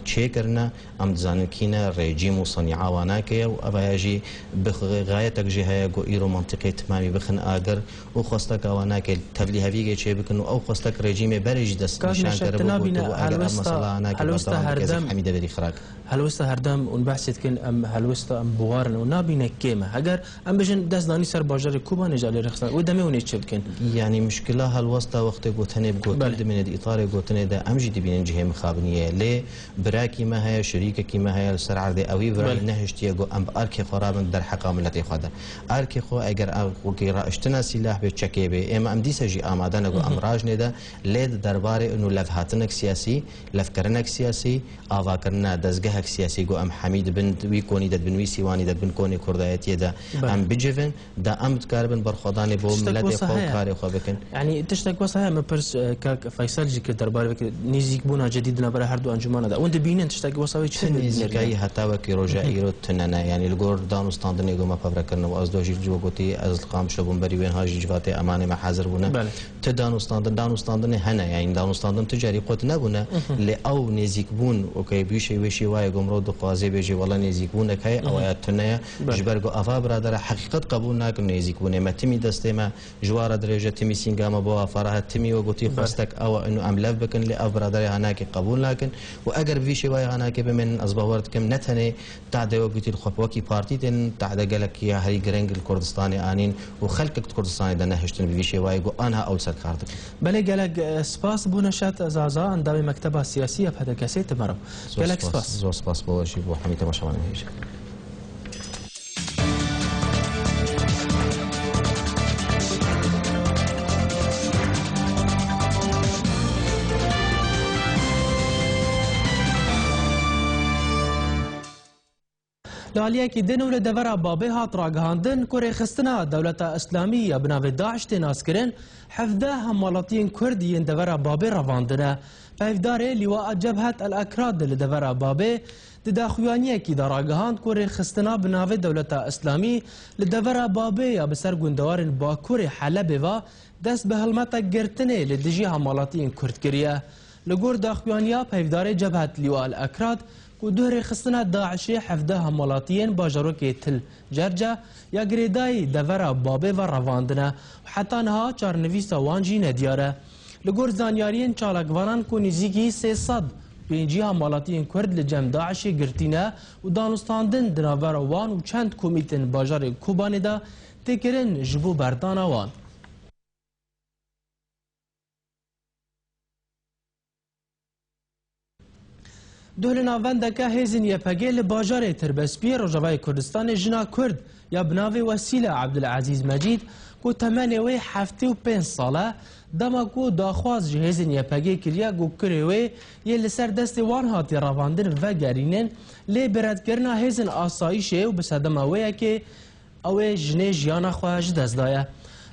تشي كرنا ام زانكينا ريجيم وصنيعه وانا كي افايا جي بغايتك جهه جو ايرو منطقه تمامي بخن اگر وخستك وانا كي تبلي هفيجي تشي بكن او خستك ريجيم برج دست نشان كربو اگر مثلا انا كي حميده بدي خراك هلوستا هردم اون بحثت كن ام هلوستا ام بوارن و نابینه کیمه اگر ام بجن دست دانی سر باجار کوبا نجالی رخصان و دمه اونی چه بکن يعني مشكله هالوسطى وقت قوتني بقوتن من الاطار قوتني ده امجي دبين جهه مخابنيه ليه براكي ما هي شريكه ما هي سر عرض اوي براي نهشتي جو ام اركي خراب در حقاملتي خدا اركي خو اگر وكي راشتنا سلاح بچكي به ام دي سجي امادن جو امراج نه ده ليه دربار انه لفهاتنك سياسي لفكرنك سياسي اوا كرنا دزگه سياسي جو ام حميد بن ويكوني دد بن ويسي واني دد بن كوني كردايتي ده ام بجفن ده ام تكاربن برخداني بو ملت خو كاري خو بكن يعني تشتك وصحه ما برس كاك فيصل جي دربار نيزيك بونا جديد نبر هر دو انجمان ده وند بينن تشتك وصاوي چه نيزيكاي حتى وكي روجا ايرو تننا يعني الجور دانستاندني جو ما فبركن واز دوجي جو غوتي از القام شبون بري وين هاجي جواتي امانه ما حاضر بونا دانستاندن هنا يعني دانستاندن تجاري قوت نبونا اللي او نيزيك بون اوكي بيشي وشي واي گمرو دو قاضي بيجي والله نيزيك بون كاي او تنيا جبرگو افا برادر حقیقت قبول نکن نزیک بونه متمی دسته ما جوار درجه تمی سینگام با فراه تمی و گوتی خواستک او انه املف بکن لی اف برادر هناك قبول نکن و اگر وی شوی هناك بمن ازباورت کم نتنه تعد و گوتی خپوکی پارتی تن تعد گلک یا هری گرنگ الکردستانی انین و خلق الکردستانی ده نهشتن وی شوی گو انها اول سر کارت بله گلک سپاس بونشات ازازا اندام مکتب سیاسی بهدا کسی تمرو گلک سپاس باشی بو حمیت مشوان هیچ لالیه کی دن ول دورا بابه هات راگهاندن کره خستنا دولت اسلامی بناو داعش تناس کرن حفظه همالاتین کردین دورا بابه رواندنه فهفدار لواء جبهه الاکراد لدورا بابه داخویانیه کی دراگهاند کور خستنا بناوه دولت اسلامی لدور بابه یا بسر گندوارن باکور حلب و دست به هلمتا گرتنه لدجی همالاتی کرد کریه لگور داخویانیا پیفدار جبهت لیوال اکراد کو دور خستنا داعشی حفده همالاتین باجروک تل جرجه یا گریدای دور بابه و رواندنه و حتی نها چارنویسا وانجی ندیاره لگور زانیارین چالکوانان کو نزیکی 300 پینجی همالاتین کرد لجم داعشی گرتینه و دانستاندن دناور وان و چند کمیتن باجار کوبانی دا تکرن جبو بردان وان. دول ناوندکه هیزن یپگه لباجار تربسپی روجاوای کردستان جنا کرد یا بناوی وسیله عبدالعزیز مجید کو تمنوی 75 ساله دما کو داخواز جهیزن یپگه کریا گو کریوی یه لسر دست وان هاتی رواندن و گرینن لی برد کرنا هیزن آسایشه و بسادم اوه که اوه جنه جیانا خواهج دست دایه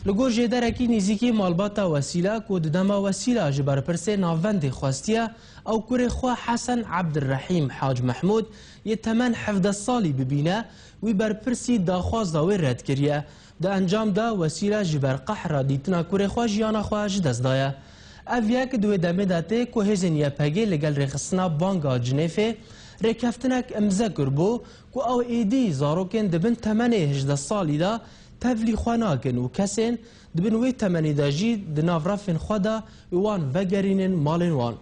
لگور جدرکی نزیکی مالباتا وسیله کو دما وسیله جبر پرسه ناوند خواستیه او کره خوا حسن عبدالرحیم حاج محمود یه تمن 17 سالی ببینه وی بر پرسی داخواز داوی رد کریه دا انجام دا وسیله جبر قحر دیتنا کره خوا جیانا خواهج دست دایه او یک دوی دمه داته که هزین یا پگه لگل رخصنا بانگا جنیفه رکفتنک امزه کربو که او ایدی زاروکن دبن تمن 18 سالی دا تفلی خواناکن و کسین دبن وی تمنی دا جی دناف رفن خدا وان وگرینن مالن وان.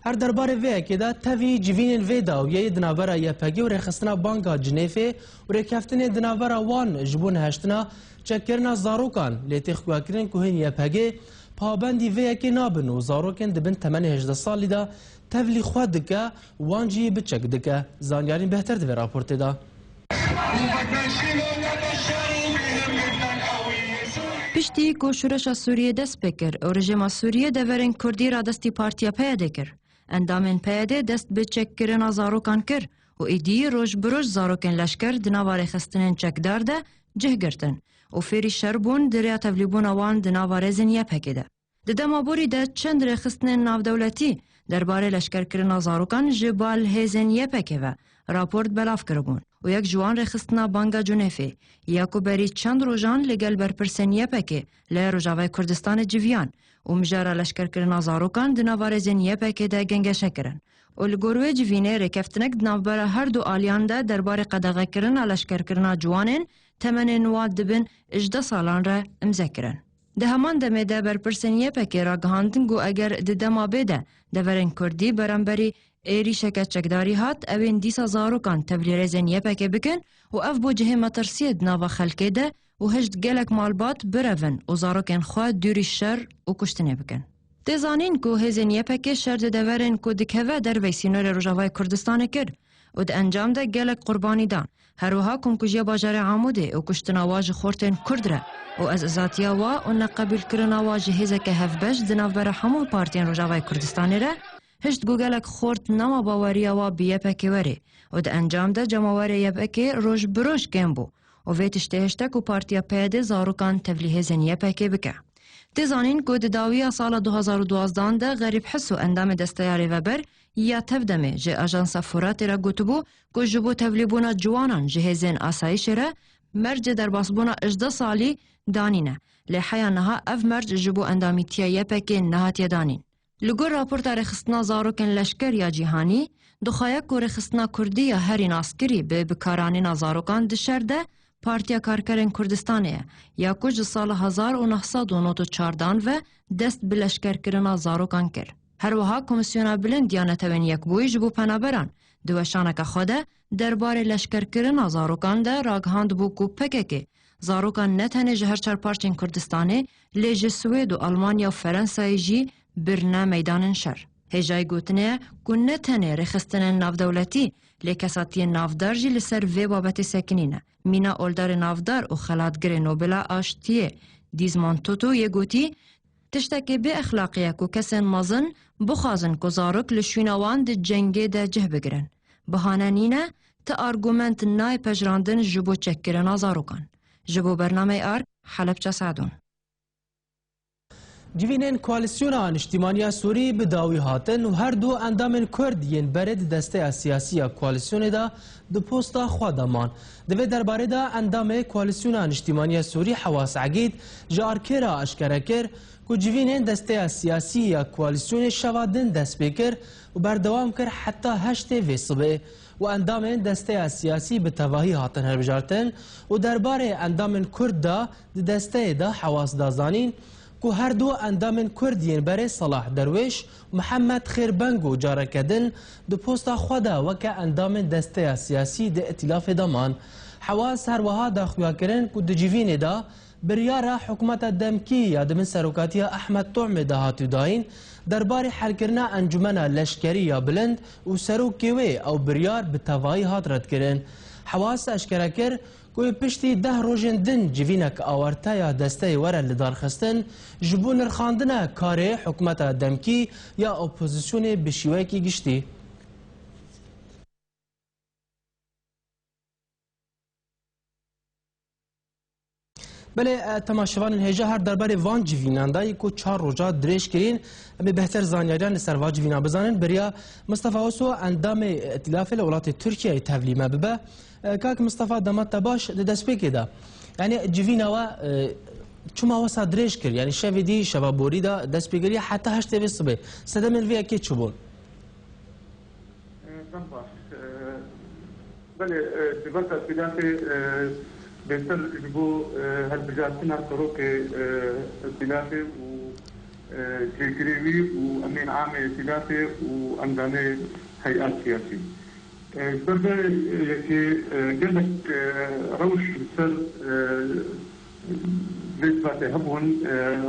هر درباره وی که دا تفی جوین وی دا و یه دناورا یا پگی و رخصنا بانگا جنیفه و رکفتن دناورا وان جبون هشتنا چکرنا زاروکان لیتی خواکرین که هین یا پگی پابندی وی که نابن و زاروکن دبن 18 سالی دا تفلی خواد دکه وانجی بچک دکه زانیارین بهتر دوی راپورت دا. پشتی که شورش سوریه دست بکر و رژیم سوریه دورین کردی را دستی پارتیا پیاده کر. اندامین پیاده دست به چک کرنا زاروکان کر و ایدی روش بروش زاروکن لشکر دناوار خستنین چکدار ده جه گرتن و فیری شربون دریا تفلیبون آوان دناوار زنیه پکیده. دمابوری ده چند رخستنین ناو دولتی درباره لشکر کرنا زاروکان جبال هیزن یه پکه و راپورت بلاف کربون و یک جوان رخستنا بانگا جنیفه یاکو بری چند روزان لگل برپرسن یه پکه لی روجاوای کردستان جویان و مجاره لشکر کرنا زاروکان دناوار زن یه پکه ده گنگشه کرن و لگروه جوینه رکفتنک دنابره هر دو آلیان ده درباره قدغه کرنا لشکر کرنا جوانین تمن نواد دبن 18 سالان را امزه کرن. ده همان دمه ده برپرسنیه پکی را گهاندن گو اگر ده دما بده دورن کردی برانبری ایری شکت چکداری هات اوین دیسا زاروکان تبلی رزنیه پکی بکن و اف بو جه مترسید ناوا خلکه ده و هشت گلک مالبات برون و زاروکن خواه دوری شر و کشتنه بکن. ده زانین گو هزنیه پکی شر ده دورن که دکهوه در ویسینور روجاوای کردستان کرد و ده انجام ده گلک قربانی دان. هروها کمکوژی باجار عموده و کشتناواج خورتن کردره و از ازاتیا و نقبل کرناواج هزک هفبش دنابر همون پارتین روجاوای کردستانی را هشت گوگلک خورت نما باوریا و بیه پکی وری و ده انجام ده جماوری یه پکی روش بروش کم بو و ویتشته هشتک و پارتیا پیده زاروکان تبلیه زنیه پکی بکه. تزانین که داویا سال 2012 ده غریب حسو اندام دستیاری وبر یا تفدمه جه اجانس فرات را گوتبو که جبو تبلیبونا جوانان جهزین آسایش را مرج در باسبونا 18 سالی دانینه لحیا نها اف مرج جبو اندامی تیایه پکی نهات دانین. لگور راپورت رخصتنا زاروکن لشکر یا جیهانی دخوایا که رخصتنا کردی یا هری ناسکری به بکارانی زاروکان دشرده پارتیا کارکرین کردستانه یا کج سال 1914 و دست به لشکر کرنا زاروکان کر. هر وها کمیسیونا بلند دیانتوین یک بوی جبو پنابران دوشانک خوده درباره لشکر کرنا زاروکان ده راگهاند بو کو پکه زاروکان نتنه جهر چر پارچین کردستانه لیج سوید و آلمانیا و فرانسای جی برنه میدان شر. هجای گوتنه که نتنه رخستن ناو دولتی لیکساتی نافدار جی لسر وی بابت سکنینه. مینا اولدار نافدار و خلاتگر نوبلا آشتیه دیزمان توتو یه گوتی تشتکی به اخلاقیه که کسین مازن بخوازن که زاروک لشوینوان ده جنگه ده جه بگرن. بهانه نینه تا ارگومنت نای پجراندن جبو چکرنا زاروکان. جبو برنامه آرک حلب چه سعدون. جوینên koalisyona Niştimaniya Sûrî bi dawî hatin û her du endamên Kurd yên berê di desteya siyasî ya koalisyonê de di posta xwe daman. Di vê derbarê de endamê koalisyona Niştimaniya Sûrî Hewas Egîd ji arkêra eşkere kir ku civînên desteya siyasî ya koalisyonê şeva din dest pê kir û berdewam kir heta heştê vê sibê. û endamên desteya siyasî bi tevahî hatin hilbijartin û derbarê endamên Kurd da di desteyê de hewas da zanîn ku her du endamên Kurd yên berê Salah Derwiş û Mihemed Xêrbeng û careke din di posta xwe de weke endamên desteya siyasî di îtilafê daman. Hewas her wiha daxuya kirin ku di civînê de biryara hikûmeta demkî ya di min serokatiya Ehmed Tuğmê de hatû dayîn derbarê helkirina encûmena leşkerî ya bilind û serokê wê ew biryar bi tevahî hat redkirin. Hewas eşkere kir ku piştî 10 rojên din civînek awarte ya desteyê were li darxistin ji bo nirxandina karê hikûmeta demkî ya opozisyonê bi şîwekî giştî. Belê temaşevanên hêja her derbarê van civînan da ku 4 roja dirêj kirîn em ê behter zanyariyan li ser va civînan bizanin beriya Mustafa Oso endamê îtilafê li welatê Tirkiyeyê tevlîme bibe. Kak Mustafa demat te baş di destpêkê de yani civîna we çima wesa dirêj kir yani şevê dî şeva borî da destpêkiriye heta heştê vê sibê sedemên vê yekê çi bûn? Belê dibata îtilafê بهتر بو هالبجاتنا طرق ائتلافي وجيكريوي وامين عام ائتلافي واندامي هيئات سياسيه. برضه يكي قال لك روش بسر بيتبات هبون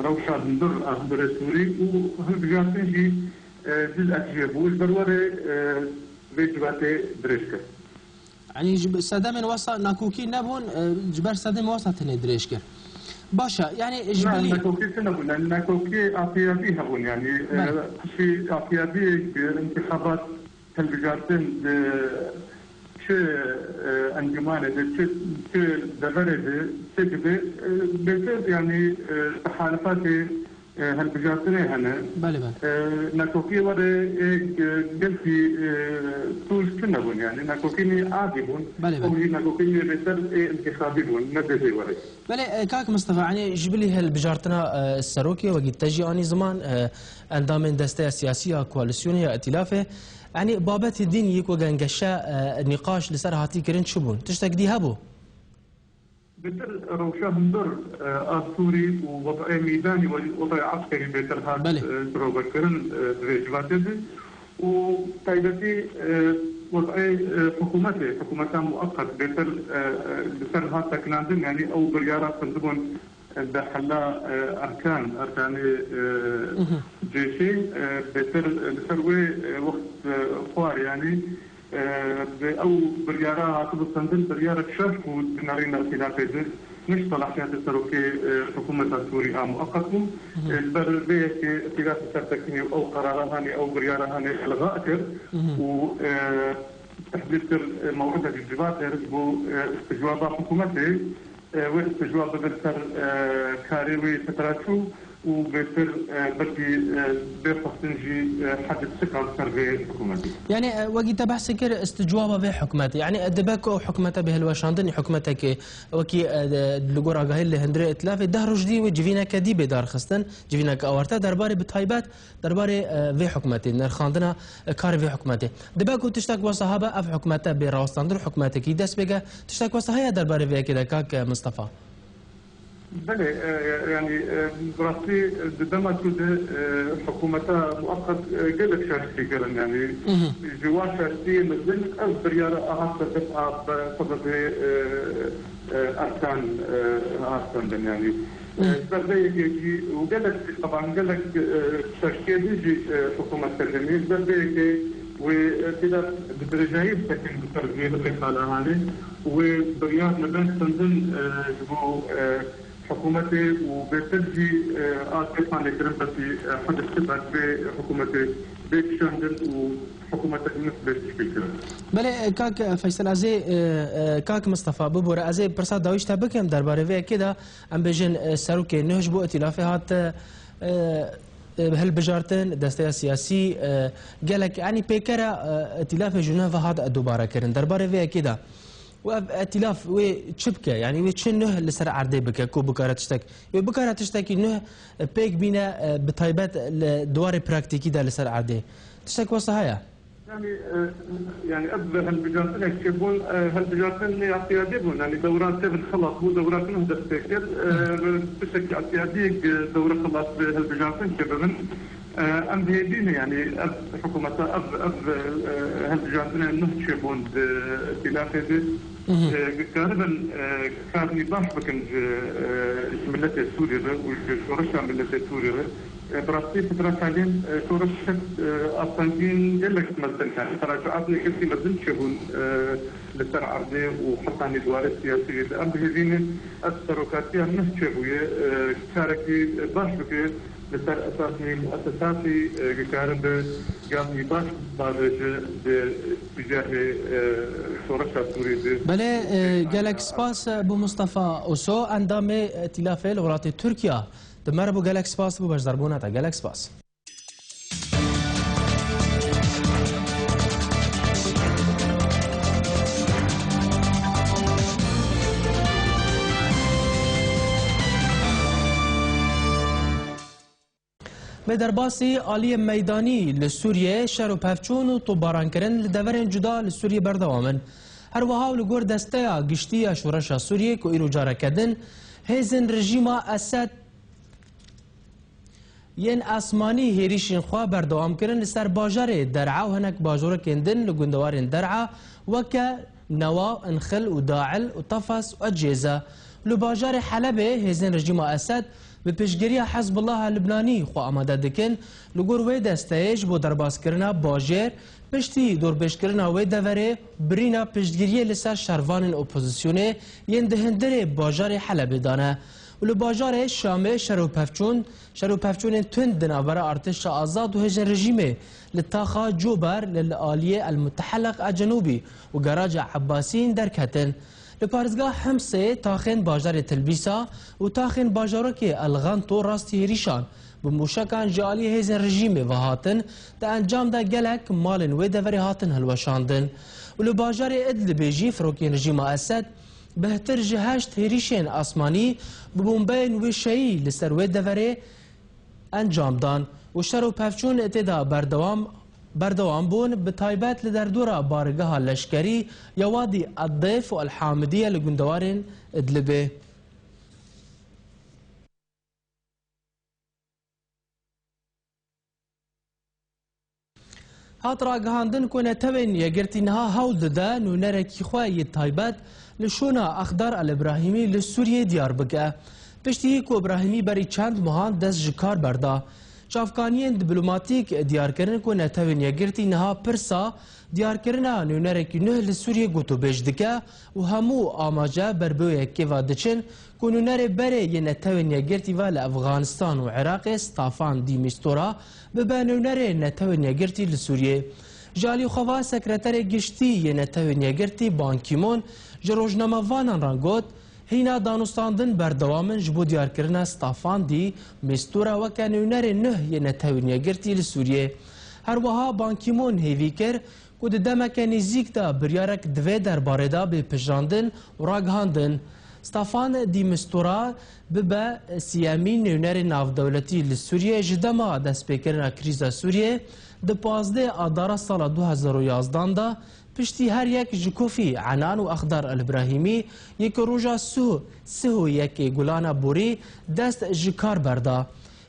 روشا بندر اخبر سوري وهالبجاتين جي جزء اكجيب وجبروره بيتبات دريشكر. يعني سدم وسط ناكوكي نبون جبر سدم وسط ندريش كر باشا يعني جبلي ناكوكي نبون ناكوكي عطيابي هبون يعني في عطيابي بانتخابات تلفزيون شو انجمان شو دبرد تجبي بيصير يعني تحالفات هالبجاتني هنا بله ناكوكي ورا قلتي طول كنبون يعني ناكوكيني عاديبون ناكوكيني بيصير انتخابيبون نبذي ورا بله كاك مصطفى يعني جبلي هالبجارتنا السروكي وقت تجي اني زمان اندامن دسته سياسيه كواليسيونيه ائتلافه يعني بابت الدين يك وغنقشا نقاش لسر هاتي كرين شبون تشتك دي هبو بتر روشاه مدر سوري ووضع ميداني ووضع عسكري بتر هذا روبر كرن رجباته وطيبتي وضع حكومتها مؤقت بتر هذا تكناندن يعني او بريارات صندوقون دخلنا اركان جيشي بتر لسروي وقت خوار يعني او بريارة عقب الصندل بريارة شرف ونارينا خلافه مش صلاحيات السلوكي حكومة سوريا مؤقتهم البربية خلاف التكني او قرارها او بريارة هاني الغاء كر وتحديد موعدة الجبات يرجبوا استجواب حكومته واستجواب بالسر كاريوي فتراتشو وبيصير بدي بيرفضنجي حد الثقة بسر حكومتي. يعني وقت بحث كر استجوابه في حكومتي يعني دباكو حكومته بهالوشاندن حكومتك وكي لجورا جاهل لهندري اتلاف ده رجدي وجفينا كدي بدار خستن جفينا كأورتا درباري بتايبات درباري في حكومتي نرخاندنا كار في حكومتي دباكو تشتاك وصحابة في حكومته براوستاندر حكومتك يدس بيجا تشتاك وصحية درباري في كده كاك مصطفى. بله يعني براسي دما كده حكومتها مؤقت قلت شارستي كرن يعني جوار شارستي مثل بريارة أهات تبقى بفضل أركان يعني برده يجي وقالك طبعا قالك شارستي يجي حكومة الجميل برده يجي وكده بدرجة تكن بتربية الخالة هذه وبريار نبان تنزل جبو حكومتي وبتجي آسفان لكرم بسي حد السبعة بحكومتي بيكشندن وحكومتك نسبة تشكيل بله كاك فيصل عزي كاك مصطفى ببورة عزي برصاد داويش تابكم درباره في كده ام بيجن سروكي نهج بو ائتلافي هات هالبجارتن دسته سیاسی گلک یعنی پیکره ائتلاف ژنو هذا دوباره کردن درباره وی کده و ائتلاف و چبکه یعنی و چه نه لسر عرضه بکه کو بکارتشتک و بکارتشتکی نه پیک بینه بتایبت دوار پراکتیکی ده لسر عرضه تشتك وصايا يعني ابدا هالبجارتين يكتبون هالبجارتين اعتياديون يعني دورات تبن خلاص مو دورات نهدف تكر بشكل اعتيادي دوره خلاص هالبجارتين كبن ام بيدين يعني اب حكومه اب هالبجارتين نهشبون بلاقي قريبا كان باش بكن ملة سوريا ورشا ملة سوريا براسي فترة حاليا شورشت أصلاً جلك مثلا تراجعاتنا كثي مدن شهون لسر عرضي وحتى عن الدوار السياسي الأمر هذين التروكاتية نهشبوية كاركي باش بكي لسر أساسي مؤسساتي كارب قامي باش بارج بجاه شورشة سوريا بله جالك سباس بو مصطفى أوسو عندما ائتلاف الولايات تركيا دمار بو جالكس باس بو باش ضربونا تا جالكس باس بدرباسی آلی میدانی لسوریه شر و پفچون و طوباران کرن لدورن جدا لسوریه بردوامن هر وها لگور دسته گشتی شورش سوریه که ایرو جاره کدن هیزن رژیم اسد ین اسمانی هریشین خوا بردوام کردن لسر باجار درعا و هنک باجور کندن لگندوارن درعا وکا نوا انخل و داعل و طفس و اجیزه لباجار حلبه هزین رژیم اسد به پیشگیری حزب الله لبنانی خو آماده دکن لگور وی دستایش بو درباس کرنا باجر پشتی دور پیش کرنا وی دوره برینا پیشگیری لسر شروان اپوزیسیونه ین دهندر باجار حلبه دانه ولو باجار شامه شرو پفچون تند دنابرا ارتش آزاد و هجن رژیمه لتاخا جوبر للآلیه المتحلق الجنوبی و گراج عباسین درکتن لپارزگاه همسه تاخن باجار تلبیسا و تاخن باجارک الغانتو راستی هریشان بموشکان جالی هیزن رژیمه و هاتن دا انجام دا گلک مالن و دوری هاتن هلوشاندن ولو باجار ادل بیجی فروکین رژیم اسد بهتر جهشت هریشین آسمانی ببومبین و شایی لسر و دوره انجام دان و شر و پفچون اتدا بردوام بون به تایبت لدردورا بارگاه لشکری یا وادی الضیف و الحامدیه لگندوارن ادلبه هات راگهاندن کنه تبین یگرتی نها هول دده نونرکی خواهی تایبت لشونا اخدار الابراهیمی لسوریه دیار بگه پشتی که ابراهیمی بری چند ماهان دست جکار برده شافکانیین دیپلماتیک دیار کردن که نتوین یگرتی نها پرسا دیار کردن نونرکی نه لسوریه گوتو بیش دکه و همو آماجه بربوی که وادچن که نونر بره یه نتوین یگرتی و لافغانستان و عراق استافان دی مستورا به نونر نتوین یگرتی لسوریه جالی خواه سکرتر گشتی یه نتوین یگرتی بانکیمون جروجنامه وانان رانگوت هینا دانستاندن بردوامن جبو دیار کرنا استافان دی مستورا و کنونر نه یه نتوین یگرتی لسوریه هر وها بانکیمون هیوی کر که دمک نزیک دا بریارک دوی درباره دا به پجراندن و راگهاندن استافان دی مستورا به سیامین نونر ناو دولتی لسوریه جدما دست پیکرنا کریزا سوریه ده 15 آدار سال 2011 دا پشتی هر یک جکوفی عنان و اخدار الابراهیمی یک روژا سهو یک گلان بوری دست جکار برده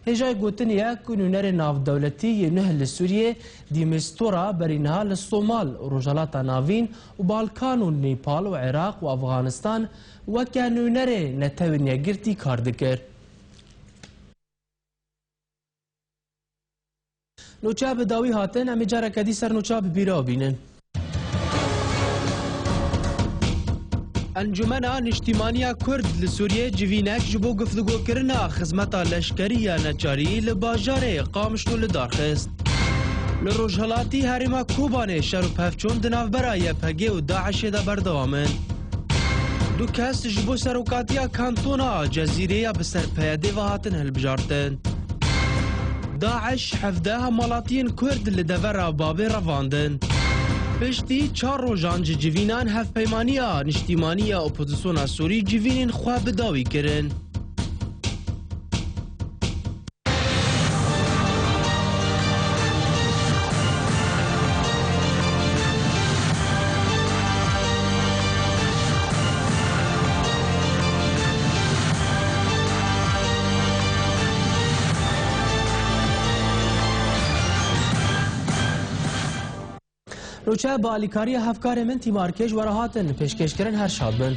هجای گوتن یک نونر ناو دولتی نه لسوریه دی مستورا برینها لصومال روژالات ناوین و بالکان و نیپال و عراق و افغانستان و که نونر نتوین یگرتی کار دکر نوچاب داوی هاتن امی جارا کدی سر نوچاب بیرا بینن انجمنا نشتیمانیا کرد لسوریه جوینک جبو گفتگو کرنا خدمتا لشکریه نچاری لباجار قامشنو لدارخست لروجهلاتی هریما کوبانه شرو پفچون دناف برای پگه و داعش دا بردوامن دو کس جبو سروکاتیا کانتونا جزیره بسر پیاده و هاتن هلبجارتن داعش 17 مالاتین کرد لدور بابی رواندن. پشتی 4 روزان جوینان هفپیمانیا نشتیمانیا اپوزیسیون سوری جوینین خواه بداوی کرن. روچه با الیکاری هفکار من تیمارکش و راحتن پیشکش کردن هر شاد بن.